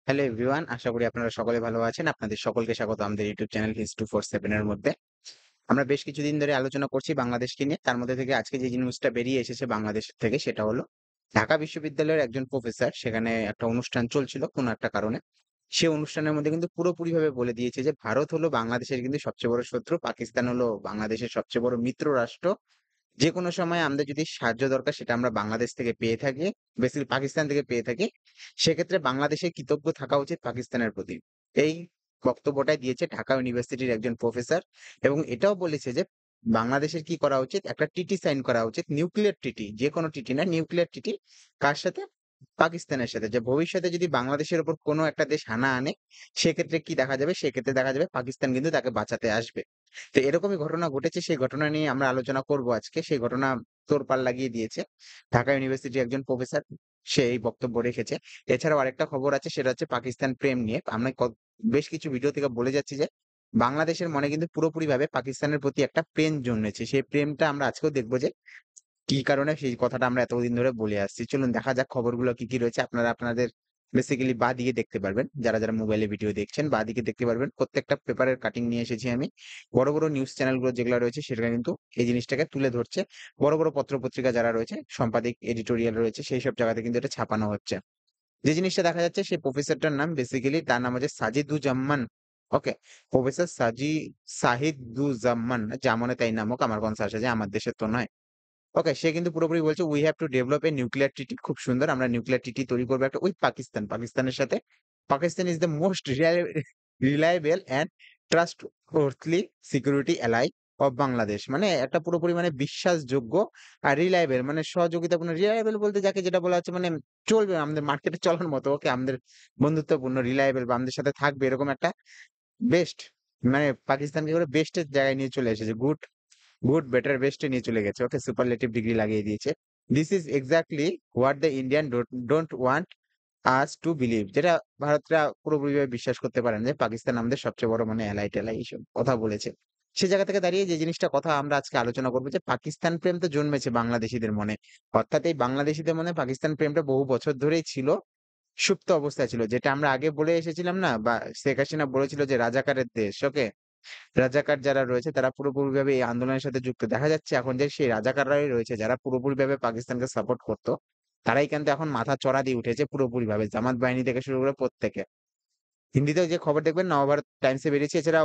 Hello everyone, আশা করি আপনারা সকলে ভালো আছেন। আপনাদের সকলকে স্বাগত আমাদের ইউটিউব চ্যানেল His247 এর মধ্যে। আমরা বেশ কিছুদিন ধরে আলোচনা করছি বাংলাদেশকে নিয়ে। তার মধ্যে থেকে আজকে যে নিউজটা বেরিয়ে এসেছে বাংলাদেশ থেকে সেটা হলো ঢাকা বিশ্ববিদ্যালয়ের একজন প্রফেসর সেখানে একটা অনুষ্ঠান চলছিল কোনো একটা কারণে। সে অনুষ্ঠানের মধ্যে কিন্তু পুরোপুরিভাবে বলে দিয়েছে যে ভারত হলো বাংলাদেশের কিন্তু সবচেয়ে বড় শত্রু, পাকিস্তান হলো বাংলাদেশের সবচেয়ে বড় মিত্র রাষ্ট্র। যেকোনো সময় আমাদের যদি সাহায্য দরকার সেটা আমরা বাংলাদেশ থেকে পেয়ে থাকি, বেসিক্যালি পাকিস্তান থেকে পেয়ে থাকি। সেক্ষেত্রে বাংলাদেশের কৃতজ্ঞ থাকা উচিত পাকিস্তানের প্রতি। এই বক্তব্যটাই দিয়েছে ঢাকা ইউনিভার্সিটির একজন প্রফেসর এবং এটাও বলেছে যে বাংলাদেশের কি করা উচিত? একটা ট্রিটি সাইন করা উচিত। নিউক্লিয়ার ট্রিটি, যেকোনো ট্রিটি না, নিউক্লিয়ার ট্রিটি। কার সাথে? পাকিস্তানের সাথে। যে ভবিষ্যতে যদি বাংলাদেশের উপর কোনো একটা দেশ হানা আনে, সেক্ষেত্রে কি দেখা যাবে? সেক্ষেত্রে দেখা যাবে পাকিস্তান কিন্তু তাকে বাঁচাতে আসবে। তো এরকমই ঘটনা ঘটেছে। সেই ঘটনা নিয়ে আমরা আলোচনা করব আজকে। সেই ঘটনা তোলপাড় লাগিয়ে দিয়েছে। ঢাকা ইউনিভার্সিটির একজন প্রফেসর সে এই বক্তব্য রেখেছে। এছাড়াও আরেকটা খবর আছে, সেটা হচ্ছে পাকিস্তান প্রেম নিয়ে। আমরা বেশ কিছু ভিডিও থেকে বলে যাচ্ছি যে বাংলাদেশের মনে কিন্তু পুরোপুরিভাবে পাকিস্তানের প্রতি একটা প্রেম জন্মেছে। সেই প্রেমটা আমরা আজকেও দেখব যে কি কারণে সেই কথাটা আমরা এতদিন ধরে বলে আসছি। চলুন দেখা যাক খবরগুলো কি, কি রয়েছে। আপনারা আপনাদের বেসিক্যালি বাঁদিকে দেখতে পারবেন। যারা মোবাইলে ভিডিও দেখছেন বাঁদিকে দেখতে পারবেন। প্রত্যেকটা পেপারের কাটিং নিয়ে এসেছি আমি। বড় নিউজ চ্যানেলগুলো যেগুলা রয়েছে সেটা কিন্তু এই জিনিসটাকে তুলে ধরছে। বড় পত্র-পত্রিকা যারা রয়েছে, সম্পাদিক, এডিটোরিয়াল রয়েছে সেইসব জায়গাতে কিন্তু এটা ছাপানো হচ্ছে। যে জিনিসটা দেখা যাচ্ছে সেই প্রফেসরটার নাম বেসিক্যালি তার নাম হচ্ছে সাজিদুজ্জামান। ওকে? প্রফেসর সাহিদুজ্জামান, জামনে তাই নাম হোক, আমার কনসার্স আছে, আমার দেশের তো নয়। ওকে, সে কিন্তু পুরোপুরি বলছে we have to develop a nuclear treaty. খুব সুন্দর। আমরা নিউক্লিয়ার ট্রিটি তৈরি করবো একটা উইথ পাকিস্তান। পাকিস্তানের সাথে। Pakistan is the most reliable and trustworthily security ally of Bangladesh. মানে একটা পুরোপুরি মানে বিশ্বাসযোগ্য আর রিলায়েবল মানে সহযোগিতাপূর্ণ। রিলায়েবল বলতে যাকে যেটা বলা হচ্ছে মানে চলবে আমাদের মার্কেটে চলার মতো। ওকে, আমাদের বন্ধুত্বপূর্ণ, রিলায়েবল বা আমাদের সাথে থাকবে এরকম একটা বেস্ট, মানে পাকিস্তানকে করে বেস্টের জায়গায় নিয়ে চলে এসেছে। গুড, বেটার, বেস্ট এ নিয়ে চলে গেছে। ওকে, সুপারলেটিভ ডিগ্রি লাগিয়ে দিয়েছে। This is exactly what the Indian don't want us to believe. যেটা ভারতরা পুরোপুরিভাবে বিশ্বাস করতে পারেন যে পাকিস্তান আমাদের সবচেয়ে বড় মানে এলাই টেলাই এইসব কথা বলেছে। সে জায়গা থেকে দাঁড়িয়ে যে জিনিসটা কথা আমরা আজকে আলোচনা করবো যে পাকিস্তান প্রেম তো জন্মেছে বাংলাদেশীদের মনে। অর্থাৎ এই বাংলাদেশীদের মনে পাকিস্তান প্রেমটা বহু বছর ধরেই ছিল, সুপ্ত অবস্থায় ছিল। যেটা আমরা আগে বলে এসেছিলাম না, বা শেখ হাসিনা বলেছিল যে রাজাকারের দেশ। ওকে, রাজাকার যারা রয়েছে তারা পুরোপুরিভাবে এই আন্দোলনের সাথে যুক্ত। দেখা যাচ্ছে এখন যে সেই রাজাকাররাই রয়েছে যারা পুরোপুরিভাবে পাকিস্তানকে সাপোর্ট করতো। তারাই কিন্তু এখন মাথা চড়া দিয়ে উঠেছে পুরোপুরিভাবে। জামাত বাহিনী থেকে শুরু করে প্রত্যেকে। হিন্দিতেও যে খবর দেখবেন নবভারত টাইমসে বেরিয়েছে, এছাড়া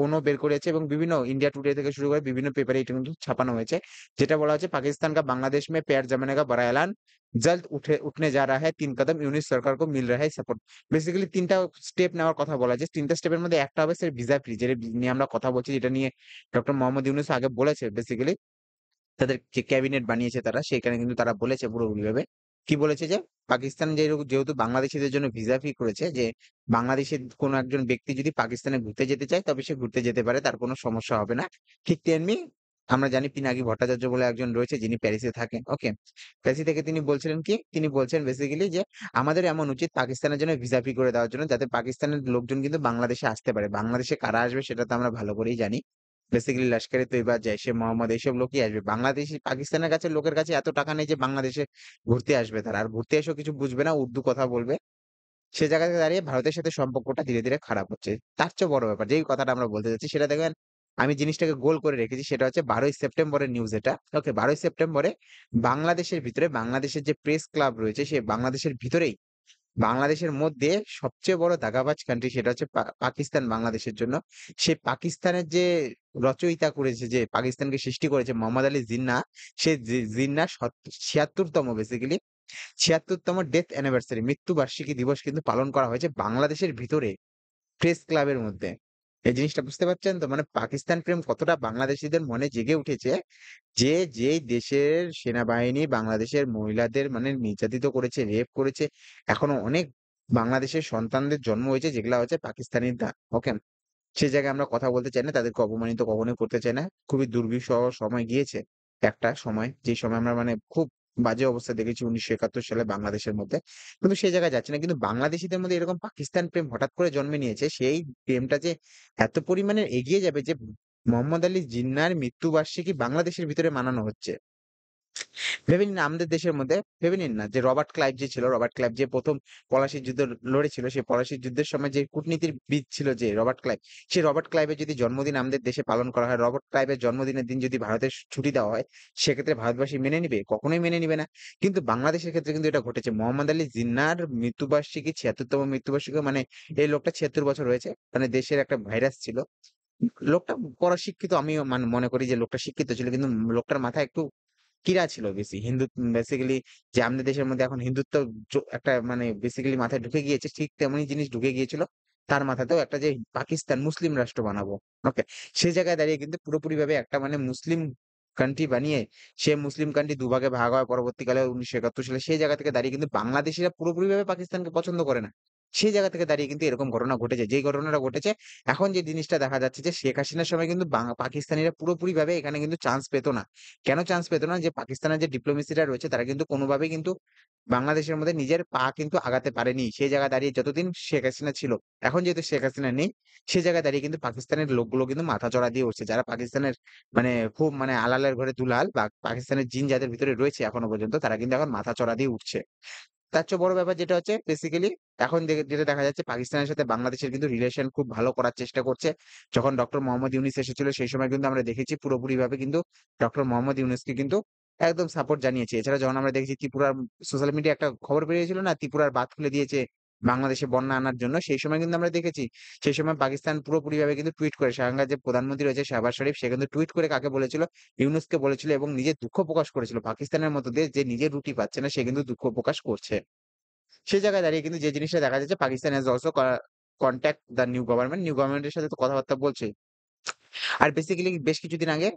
ওনও বের করেছে এবং বিভিন্ন ইন্ডিয়া টুডে থেকে শুরু করে বিভিন্ন পেপারে এটা কিন্তু ছাপানো হয়েছে। যেটা বলা হচ্ছে পাকিস্তান কা বাংলাদেশ में पैर जमाने का बड़ा ऐलान जल्द उठने जा रहा है 3 कदम यूनिट सरकार को मिल रहा है सपोर्ट। বেসিক্যালি ৩ টা স্টেপ নেওয়ার কথা বলা হয়েছে। ৩ টা স্টেপের মধ্যে একটা হবে স্যার ভিসা ফ্রি, যেটা নিয়ে আমরা কথা বলছি, যেটা নিয়ে ডক্টর মোহাম্মদ ইউনূস আগে বলেছে বেসিক্যালি। তাদের যে ক্যাবিনেট বানিয়েছে তারা, সেখানে কিন্তু তারা বলেছে পুরোপুরিভাবে। কি বলেছে যে পাকিস্তান যেহেতু বাংলাদেশীদের জন্য ভিসা ফ্রি করেছে, যে বাংলাদেশের কোনো একজন ব্যক্তি যদি পাকিস্তানে ঘুরতে যেতে চায় তবে সে ঘুরতে যেতে পারে, তার কোনো সমস্যা হবে না। ঠিক তেমনি আমরা জানি পিনাকি ভট্টাচার্য বলে একজন রয়েছে যিনি প্যারিসে থাকেন। ওকে, প্যারিস থেকে তিনি বলছিলেন কি, তিনি বলছেন বেসিক্যালি যে আমাদের এমন উচিত পাকিস্তানের জন্য ভিসা ফ্রি করে দেওয়ার জন্য, যাতে পাকিস্তানের লোকজন কিন্তু বাংলাদেশে আসতে পারে। বাংলাদেশে কারা আসবে সেটা তো আমরা ভালো করেই জানি। বেসিক্যালি লস্করে তৈয়বা, জৈশে মোহাম্মদ এইসব লোকই আসবে। বাংলাদেশী পাকিস্তানের কাছে লোকের কাছে এত টাকা নেই যে বাংলাদেশে ঘুরতে আসবে তারা। আর ঘুরতে এসেও কিছু বুঝবে না, উর্দু কথা বলবে। সে জায়গা থেকে দাঁড়িয়ে ভারতের সাথে সম্পর্কটা ধীরে খারাপ হচ্ছে। তার চেয়েও বড় ব্যাপার যেই কথাটা আমরা বলতে চাচ্ছি সেটা দেখবেন, আমি জিনিসটাকে গোল করে রেখেছি, সেটা হচ্ছে 12ই সেপ্টেম্বরের নিউজ এটা। ওকে, 12ই সেপ্টেম্বরে বাংলাদেশের ভিতরে বাংলাদেশের যে প্রেস ক্লাব রয়েছে সে বাংলাদেশের ভিতরেই, বাংলাদেশের মধ্যে সবচেয়ে বড় দাগাবাজ কান্ট্রি সেটা হচ্ছে পাকিস্তান বাংলাদেশের জন্য। সে পাকিস্তানের যে রচয়িতা করেছে, যে পাকিস্তানকে সৃষ্টি করেছে মোহাম্মদ আলী জিন্নাহ, সে জিন্নাহ ৭৬তম বেসিক্যালি ৭৬তম ডেথ অ্যানিভার্সারি, মৃত্যু বার্ষিকী দিবস কিন্তু পালন করা হয়েছে বাংলাদেশের ভিতরে প্রেস ক্লাবের মধ্যে। এই জিনিসটা বুঝতে পারছেন তো? মানে পাকিস্তান প্রেম কতটা বাংলাদেশীদের মনে জেগে উঠেছে, যে যেই দেশের সেনাবাহিনী বাংলাদেশের মহিলাদের মানে নির্যাতিত করেছে, রেপ করেছে। এখনো অনেক বাংলাদেশের সন্তানদের জন্ম হয়েছে যেগুলা হচ্ছে পাকিস্তানির দান। ওকে? সে জায়গায় আমরা কথা বলতে চাই না, তাদেরকে অপমানিত কখনোই করতে চাই না। খুবই দুর্বিষহ সময় গিয়েছে। একটা সময়, যে সময় আমরা মানে খুব বাজে অবস্থা দেখেছি ১৯৭১ সালে বাংলাদেশের মধ্যে। কিন্তু সেই জায়গায় যাচ্ছি না। কিন্তু বাংলাদেশীদের মধ্যে এরকম পাকিস্তান প্রেম হঠাৎ করে জন্মে নিয়েছে, সেই প্রেমটা যে এত পরিমাণে এগিয়ে যাবে যে মোহাম্মদ আলী জিন্নাহর মৃত্যুবার্ষিকী বাংলাদেশের ভিতরে মানানো হচ্ছে। ভেবে নিন আমাদের দেশের মধ্যে ভেবে নিন না যে রবার্ট ক্লাইভ যে ছিল, রবার্ট ক্লাইভ যে ১ম পলাশির যুদ্ধ লড়েছিল, সেই পলাশির যুদ্ধের সময় যে কূটনীতিবিদ ছিল যে রবার্ট ক্লাইভ, সেই রবার্ট ক্লাইভের যদি জন্মদিন আমাদের দেশে পালন করা হয়, রবার্ট ক্লাইভের জন্মদিনের দিন যদি ভারতের ছুটি দেওয়া হয়, সেক্ষেত্রে ভারতবাসী মেনে নিবে? কখনোই মেনে নিবে না। কিন্তু বাংলাদেশের ক্ষেত্রে কিন্তু এটা ঘটেছে। মোহাম্মদ আলী জিন্নাহর মৃত্যুবার্ষিকী ৭৬তম মৃত্যুবার্ষিকী মানে এই লোকটা ৭৬ বছর হয়েছে। মানে দেশের একটা ভাইরাস ছিল। লোকটা পড়া শিক্ষিত আমিও মনে করি যে লোকটা শিক্ষিত ছিল। কিন্তু লোকটার মাথায় একটু কিরা ছিল বেশি। বেসিক্যালি যে আমাদের দেশের মধ্যে এখন হিন্দুত্ব একটা মানে বেসিক্যালি মাথায় ঢুকে গিয়েছে, ঠিক তেমনই জিনিস ঢুকে গিয়েছিল তার মাথাতেও একটা যে পাকিস্তান মুসলিম রাষ্ট্র বানাবো। ওকে? সেই জায়গায় দাঁড়িয়ে কিন্তু পুরোপুরিভাবে একটা মানে মুসলিম কান্ট্রি বানিয়ে সে মুসলিম কান্ট্রি দুভাগে ভাগ হয় পরবর্তীকালে ১৯৭১ সালে সেই জায়গা থেকে দাঁড়িয়ে কিন্তু বাংলাদেশীরা পুরোপুরিভাবে পাকিস্তানকে পছন্দ করে না। সেই জায়গা থেকে দাঁড়িয়ে কিন্তু এরকম ঘটনা ঘটেছে। যেই ঘটনাটা ঘটেছে এখন যে জিনিসটা দেখা যাচ্ছে যে শেখ হাসিনার সময় কিন্তু পাকিস্তানিরা পুরোপুরিভাবে এখানে কিন্তু চান্স পেত না। কেন চান্স পেত না? যে পাকিস্তানের যে ডিপ্লোমেসিরা রয়েছে তারা কিন্তু কোনোভাবেই কিন্তু বাংলাদেশের মধ্যে নিজের পা কিন্তু আগাতে পারেনি। সেই জায়গায় দাঁড়িয়ে যতদিন শেখ হাসিনা ছিল, এখন যেহেতু শেখ হাসিনা নেই, সে জায়গায় দাঁড়িয়ে কিন্তু পাকিস্তানের লোকগুলো কিন্তু মাথাচড়া দিয়ে উঠছে। যারা পাকিস্তানের মানে খুব মানে আলালের ঘরে দুলাল বা পাকিস্তানের জিন যাদের ভিতরে রয়েছে এখনো পর্যন্ত তারা কিন্তু এখন মাথাচড়া দিয়ে উঠছে। তার চেয়ে বড় ব্যাপার যেটা হচ্ছে বেসিক্যালি এখন যেটা দেখা যাচ্ছে পাকিস্তানের সাথে বাংলাদেশের কিন্তু রিলেশন খুব ভালো করার চেষ্টা করছে। যখন ডক্টর মোহাম্মদ ইউনূস এসেছিল সেই সময় কিন্তু আমরা দেখেছি পুরোপুরিভাবে কিন্তু ডক্টর মোহাম্মদ ইউনূসকে কিন্তু একদম সাপোর্ট জানিয়েছে। এছাড়া যখন আমরা দেখেছি ত্রিপুরার সোশ্যাল মিডিয়ায় একটা খবর বেরিয়েছিল না? ত্রিপুরার বাঁধ খুলে দিয়েছে বাংলাদেশে বন্যা আনার জন্য। সেই সময় কিন্তু আমরা দেখেছি। সেই সময় পাকিস্তান পুরোপুরিভাবে কিন্তু টুইট করে সেখানকার যে প্রধানমন্ত্রী রয়েছে শাহবাজ শরীফ সে কিন্তু টুইট করে কাকে বলেছিল? ইউনূসকে বলেছিল এবং নিজের দুঃখ প্রকাশ করেছিল। পাকিস্তানের মতো দেশ যে নিজের রুটি পাচ্ছে না সে কিন্তু দুঃখ প্রকাশ করছে। সেই জায়গায় দাঁড়িয়ে কিন্তু যে জিনিসটা দেখা যাচ্ছে Pakistan has also contact the new government. New গভর্নমেন্টের সাথে তো কথাবার্তা বলছেই। আর বেসিক্যালি বেশ কিছুদিন আগে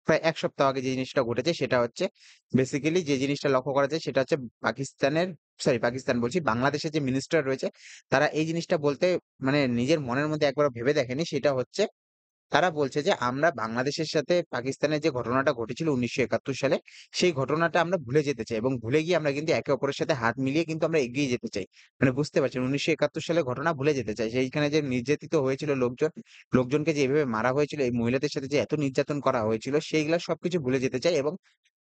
প্রায় ১ সপ্তাহ আগে যে জিনিসটা ঘটেছে সেটা হচ্ছে বেসিক্যালি যে জিনিসটা লক্ষ্য করা যায় সেটা হচ্ছে পাকিস্তান বলছি বাংলাদেশের যে মিনিস্টার রয়েছে তারা এই জিনিসটা বলতে মানে নিজের মনের মধ্যে একবারও ভেবে দেখেনি সেটা হচ্ছে তারা বলছে যে আমরা বাংলাদেশের সাথে পাকিস্তানের যে ঘটনাটা ঘটেছিল ১৯৭১ সালে, সেই ঘটনাটা আমরা ভুলে যেতে চাই এবং ভুলে গিয়ে আমরা কিন্তু একে অপরের সাথে হাত মিলিয়ে কিন্তু আমরা এগিয়ে যেতে চাই। মানে বুঝতে পারছেন ১৯৭১ সালের ঘটনা ভুলে যেতে চাই। সেইখানে যে নির্যাতিত হয়েছিল লোকজন, লোকজনকে যে এভাবে মারা হয়েছিল, এই মহিলাদের সাথে যে এত নির্যাতন করা হয়েছিল, সেইগুলা সবকিছু ভুলে যেতে চাই এবং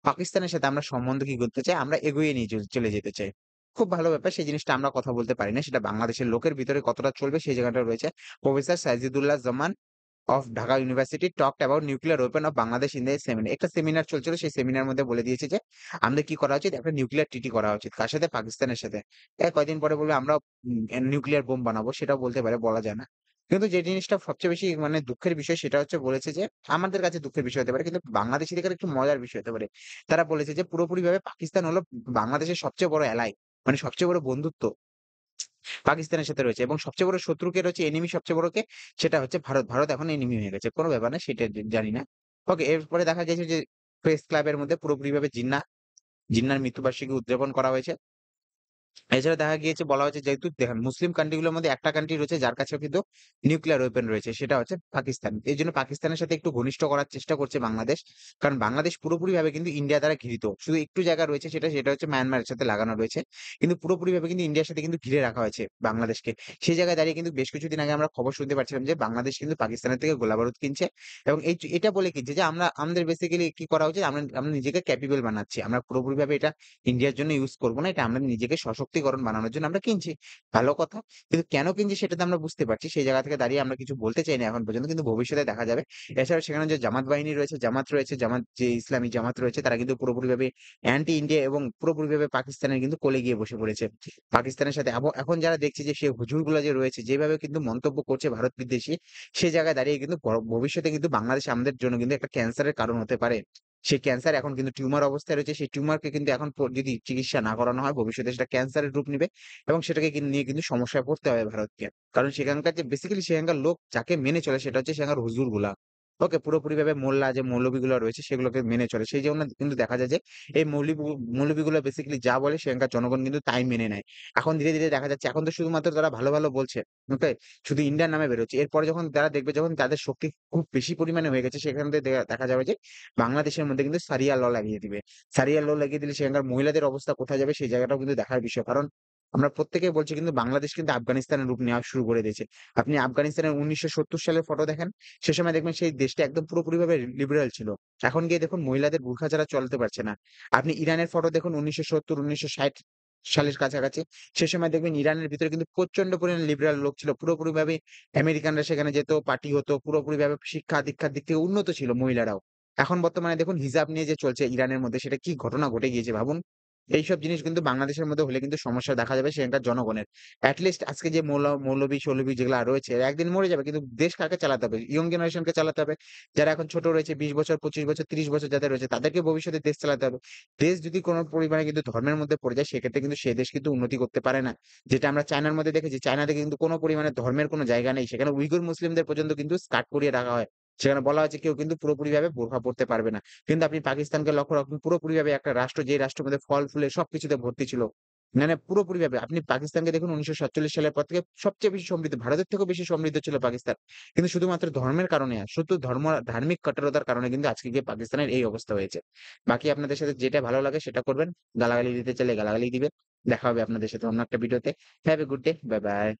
পাকিস্তানের সাথে আমরা সম্বন্ধ কি করতে চাই? আমরা এগিয়ে নিয়ে চলে যেতে চাই। খুব ভালো ব্যাপার সেই জিনিসটা আমরা কথা বলতে পারি না। সেটা বাংলাদেশের লোকের ভিতরে কতটা চলবে সেই জায়গাটা রয়েছে। Professor Saijidullah Zaman of Dhaka university talked about nuclear weapon of Bangladesh in the seminar. একটা সেমিনার চলছিল সেই সেমিনার মধ্যে বলে দিয়েছে যে আমাদের কি করা উচিত একটা নিউক্লিয়ার ট্রিটি করা উচিত কার সাথে পাকিস্তানের সাথে কয়দিন পরে বলবে আমরা নিউক্লিয়ার বোম বানাবো সেটাও বলতে পারে বলা যায় না কিন্তু যে জিনিসটা সবচেয়ে বেশি মানে দুঃখের বিষয় সেটা হচ্ছে বলেছে যে আমাদের কাছে দুঃখের বিষয় হতে পারে কিন্তু বাংলাদেশিদের কাছে একটু মজার বিষয় হতে পারে তারা বলেছে যে পুরোপুরি ভাবে পাকিস্তান হলো বাংলাদেশের সবচেয়ে বড় অ্যালাই মানে সবচেয়ে বড় বন্ধুত্ব পাকিস্তানের সাথে রয়েছে এবং সবচেয়ে বড় শত্রু কে রয়েছে এনিমি সবচেয়ে বড় কে? সেটা হচ্ছে ভারত। ভারত এখন এনিমি হয়ে গেছে। কোন ব্যাপার না সেটা জানি না। ওকে এরপরে দেখা গেছে যে প্রেস ক্লাবের মধ্যে পুরোপুরিভাবে জিন্নাহর মৃত্যুবার্ষিকী উদযাপন করা হয়েছে। এছাড়া দেখা গিয়েছে বলা হয়েছে যেহেতু দেখেন মুসলিম কান্ট্রি গুলোর মধ্যে একটা কান্ট্রি রয়েছে যার কাছেও কিন্তু নিউক্লিয়ার ওয়েপন রয়েছে সেটা হচ্ছে পাকিস্তান। এইজন্য পাকিস্তানের সাথে একটু ঘনিষ্ঠ করার চেষ্টা করছে বাংলাদেশ। কারণ বাংলাদেশ পুরোপুরিভাবে কিন্তু ইন্ডিয়া দ্বারা ঘিরিত। শুধু একটু জায়গা রয়েছে সেটা হচ্ছে মায়ানমারের সাথে লাগানো রয়েছে। কিন্তু পুরোপুরিভাবে কিন্তু ইন্ডিয়ার সাথে কিন্তু ঘিরে রাখা হয়েছে বাংলাদেশকে। সেই জায়গায় দাঁড়িয়ে কিন্তু বেশ কিছুদিন আগে আমরা খবর শুনতে পাচ্ছিলাম যে বাংলাদেশ কিন্তু পাকিস্তানের থেকে গোলাবারুদ কিনছে এবং এটা বলে কিনছে যে আমাদের বেসিক্যালি কি করা উচিত আমরা নিজেকে ক্যাপেবল বানাচ্ছি। আমরা পুরোপুরিভাবে এটা ইন্ডিয়ার জন্য ইউজ করব না। এটা আমরা নিজেকে সশক্তিকরণ বানানোর জন্য আমরা কিনছি। ভালো কথা। কিন্তু কেন কিনছি সেটা তো আমরা বুঝতে পারছি। সেই জায়গা থেকে দাঁড়িয়ে আমরা কিছু বলতে চাই না এখন পর্যন্ত। কিন্তু ভবিষ্যতে দেখা যাবে। এছাড়াও সেখানে যে জামাত বাহিনী রয়েছে, জামাত যে ইসলামী জামাত রয়েছে তারা কিন্তু পুরোপুরিভাবে অ্যান্টি ইন্ডিয়া এবং পুরোপুরিভাবে পাকিস্তানের কিন্তু কোলে গিয়ে বসে পড়েছে। পাকিস্তানের সাথে এখন যারা দেখছি যে সেই হুজুরগুলা যে রয়েছে যেভাবে কিন্তু মন্তব্য করছে ভারত বিদ্বেষী, সেই জায়গায় দাঁড়িয়ে কিন্তু ভবিষ্যতে কিন্তু বাংলাদেশ আমাদের জন্য কিন্তু একটা ক্যান্সারের কারণ হতে পারে। সেই ক্যান্সার এখন কিন্তু টিউমার অবস্থায় রয়েছে। সেই টিউমারকে কিন্তু এখন যদি চিকিৎসা না করানো হয় ভবিষ্যতে সেটা ক্যান্সারের রূপ নিবে এবং সেটাকে নিয়ে কিন্তু সমস্যায় পড়তে হবে ভারতকে। কারণ সেখানকার যে বেসিক্যালি সেখানকার লোক যাকে মেনে চলে সেটা হচ্ছে সেখানকার হুজুরগুলা। ওকে পুরোপুরিভাবে মোল্লা যে মৌলবীগুলো রয়েছে সেগুলোকে মেনে চলে। সেই জন্য কিন্তু দেখা যায় যে এই মৌলবীগুলো বেসিক্যালি যা বলে সেখানকার জনগণ কিন্তু তাই মেনে নেয়। এখন ধীরে, ধীরে দেখা যাচ্ছে এখন তো শুধুমাত্র তারা ভালো, ভালো বলছে। ওকে? শুধু ইন্ডিয়ার নামে বেরোচ্ছে। এরপরে যখন তারা দেখবে যখন তাদের শক্তি খুব বেশি পরিমাণে হয়ে গেছে সেখান থেকে দেখা যাবে যে বাংলাদেশের মধ্যে কিন্তু সারিয়া ল লাগিয়ে দিবে। সারিয়া ল লাগিয়ে দিলে সেখানকার মহিলাদের অবস্থা কোথায় যাবে সেই জায়গাটাও কিন্তু দেখার বিষয়। কারণ আমরা প্রত্যেকেই বলছি কিন্তু বাংলাদেশ কিন্তু আফগানিস্তানের রূপ নেওয়া শুরু করে দিয়েছে। আপনি আফগানিস্তানের ১৯৭০ সালের ফটো দেখেন, সে সময় দেখবেন সেই দেশটা একদম পুরোপুরিভাবে লিবারেল ছিল। এখন গিয়ে দেখুন মহিলাদের বুরখা ছাড়া চলতে পারছে না। আপনি ইরানের ফটো দেখুন ১৯৭০, ১৯৬০ সালের কাছাকাছি। সে সময় দেখবেন ইরানের ভিতরে কিন্তু প্রচন্ড পরিমাণে লিবারাল লোক ছিল। পুরোপুরিভাবে আমেরিকানরা সেখানে যেত, পার্টি হতো, পুরোপুরিভাবে শিক্ষা-দীক্ষার দিক থেকে উন্নত ছিল মহিলারাও। এখন বর্তমানে দেখুন হিজাব নিয়ে যে চলছে ইরানের মধ্যে সেটা কি ঘটনা ঘটে গিয়েছে ভাবুন। এইসব জিনিস কিন্তু বাংলাদেশের মধ্যে হলে কিন্তু সমস্যা দেখা যাবে সেখানকার জনগণের। এট লিস্ট আজকে যে মৌলবি-সৌলবি যেগুলা রয়েছে এরা একদিন মরে যাবে। কিন্তু দেশ কাকে চালাতে হবে? ইয়ং জেনারেশন কে চালাতে হবে। যারা এখন ছোট রয়েছে ২০ বছর, ২৫ বছর, ৩০ বছর যাদের রয়েছে তাদেরকে ভবিষ্যতে দেশ চালাতে হবে। দেশ যদি কোন পরিমাণে কিন্তু ধর্মের মধ্যে পড়ে যায় সেক্ষেত্রে কিন্তু সে দেশ কিন্তু উন্নতি করতে পারে না। যেটা আমরা চায়নার মধ্যে দেখেছি, চায়নাতে কিন্তু কোন পরিমাণে ধর্মের কোন জায়গা নেই। সেখানে উইগুর মুসলিমদের পর্যন্ত কিন্তু স্কার্ট পরিয়ে রাখা হয়। সেখানে বলা হয়েছে কেউ কিন্তু পুরোপুরিভাবে বোরখা পড়তে পারবে না। কিন্তু আপনি পাকিস্তানকে লক্ষ্য রাখুন পুরোপুরিভাবে একটা রাষ্ট্র যে রাষ্ট্রের মধ্যে ফল-ফুলে সবকিছুতে ভর্তি ছিল। মানে পুরোপুরিভাবে আপনি পাকিস্তানকে দেখুন ১৯৪৭ সালের পর থেকে সবচেয়ে বেশি সমৃদ্ধ, ভারতের থেকেও বেশি সমৃদ্ধ ছিল পাকিস্তান। কিন্তু শুধুমাত্র ধর্মের কারণে, শুধু ধার্মিক কট্টরতার কারণে কিন্তু আজকে গিয়ে পাকিস্তানের এই অবস্থা হয়েছে। বাকি আপনাদের সাথে যেটা ভালো লাগে সেটা করবেন। গালাগালি দিতে চাইলে গালাগালি দিবেন। দেখা হবে আপনাদের সাথে অন্য একটা ভিডিওতে। Have a good day. Bye, by.